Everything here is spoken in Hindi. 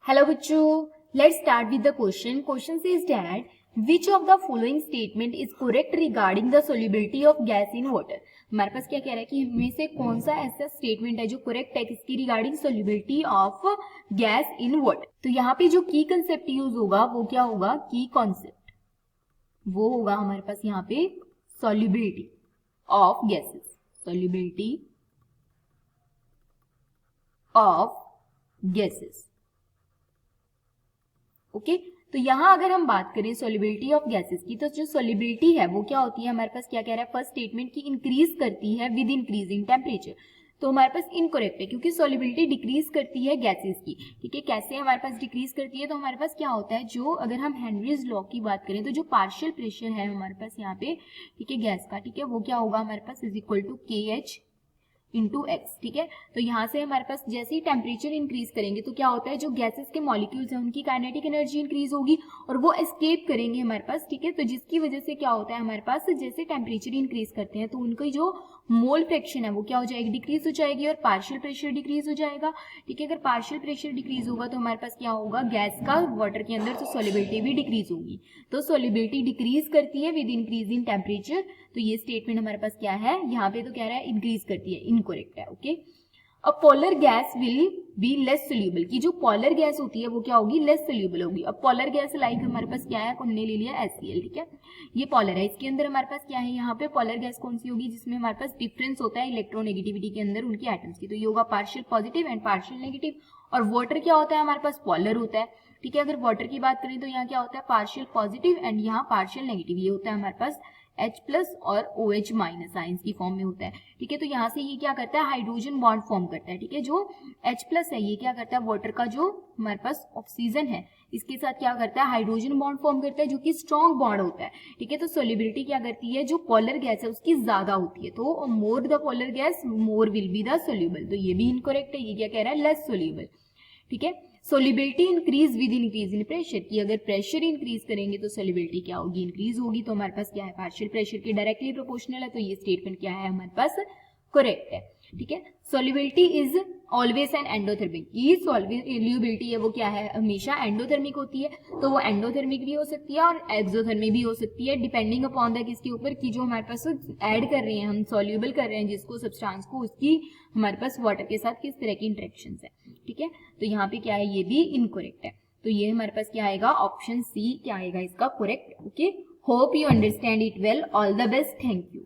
Hello बच्चों, let's start with the question. Question says that which of the following statement is correct regarding the solubility of gas in water. हमारे पास क्या कह रहा है कि इनमें से कौन सा ऐसा स्टेटमेंट है जो करेक्ट है किसकी regarding solubility of gas in water. तो यहाँ पे जो की कंसेप्ट यूज होगा वो क्या होगा, की कॉन्सेप्ट वो होगा हमारे पास यहाँ पे solubility of gases, solubility of gases. Okay तो यहां अगर हम बात करें सोल्यूबिलिटी ऑफ गैसेस की, तो जो सोल्यूबिलिटी है वो क्या होती है, हमारे पास क्या कह रहा है फर्स्ट स्टेटमेंट की इंक्रीज करती है विद इंक्रीजिंग टेम्परेचर. तो हमारे पास इनकरेक्ट है क्योंकि सोल्यूबिलिटी डिक्रीज करती है गैसेस की. ठीक है, कैसे हमारे पास डिक्रीज करती है, तो हमारे पास क्या होता है, जो अगर हम हेनरीज लॉ की बात करें तो जो पार्शियल प्रेशर है हमारे पास यहाँ पे, ठीक है, गैस का, ठीक है, वो क्या होगा हमारे पास is equal to KH into X. ठीक है, तो यहाँ से हमारे पास जैसे ही टेम्परेचर इंक्रीज करेंगे तो क्या होता है, जो गैसेस के मॉलिक्यूल्स हैं उनकी काइनेटिक एनर्जी इंक्रीज होगी और वो एस्केप करेंगे हमारे पास. ठीक है, तो जिसकी वजह से क्या होता है हमारे पास जैसे टेम्परेचर इंक्रीज करते हैं तो उनकी जो मोल फ्रैक्शन है वो क्या हो जाएगी, डिक्रीज हो जाएगी और पार्शियल प्रेशर डिक्रीज हो जाएगा. ठीक है, अगर पार्शियल प्रेशर डिक्रीज होगा तो हमारे पास क्या होगा, गैस का वाटर के अंदर तो सोल्यूबिलिटी भी डिक्रीज होगी. तो सोल्यूबिलिटी डिक्रीज करती है विद इंक्रीजिंग टेम्परेचर. तो ये स्टेटमेंट हमारे पास क्या है, यहाँ पे तो कह रहा है इंक्रीज करती है, इनकरेक्ट है. Okay, a polar gas will be less soluble, की जो पोलर गैस होती है वो क्या होगी, लेस सोल्यूबल होगी. अब पोलर गैस लाइक हमारे पास क्या है, हमने ले लिया HCl. ठीक है, ये पोलर है, इसके अंदर हमारे पास क्या है, यहाँ पे पोलर गैस कौन सी होगी, जिसमें हमारे पास डिफरेंस होता है इलेक्ट्रोनेगेटिविटी के अंदर उनकी एटम्स की. तो ये होगा partial positive and partial negative. और वाटर क्या होता है हमारे पास, पोलर होता है. ठीक है, अगर वाटर की बात करें तो यहाँ क्या होता है, पार्शियल पॉजिटिव एंड यहाँ पार्शियल नेगेटिव. ये होता है हमारे पास H प्लस और OH माइनस आयंस की फॉर्म में होता है. ठीक है, तो यहाँ से ये क्या करता है, हाइड्रोजन बॉन्ड फॉर्म करता है. ठीक है, जो H प्लस है ये क्या करता है, वाटर का जो हमारे पास ऑक्सीजन है इसके साथ क्या करता है, हाइड्रोजन बॉन्ड फॉर्म करता है जो कि स्ट्रॉन्ग बॉन्ड होता है. ठीक है, तो सोल्यूबिलिटी क्या करती है, जो पोलर गैस है उसकी ज्यादा होती है. तो more the polar gas more will be the soluble. तो ये भी इनकरेक्ट है, ये क्या कह रहा है, लेस सोल्यूबल. ठीक है, solubility increase with increase in pressure, की अगर प्रेशर इंक्रीज करेंगे तो सोल्यूबिलिटी क्या होगी, इंक्रीज होगी. तो हमारे पास क्या है, पार्शियल प्रेशर के डायरेक्टली प्रोपोर्शनल है. तो ये स्टेटमेंट क्या है हमारे पास, करेक्ट है. ठीक है, solubility is always an endothermic, की सोल्यूबिलिटी है वो क्या है, हमेशा एंडोथर्मिक होती है. तो वो एंडोथर्मिक भी हो सकती है और एक्सोथर्मिक भी हो सकती है, डिपेंडिंग अपॉन द किसके ऊपर, की जो हमारे पास ऐड कर रहे हैं हम, सोल्यूबल कर रहे हैं जिसको सब्सटेंस को, उसकी हमारे पास वाटर के साथ किस तरह की इंटरेक्शन है. ठीक है, तो यहाँ पे क्या है, ये भी इनकरेक्ट है. तो ये हमारे पास क्या आएगा, ऑप्शन सी क्या आएगा इसका correct. Okay, hope you understand it well. All the best, thank you.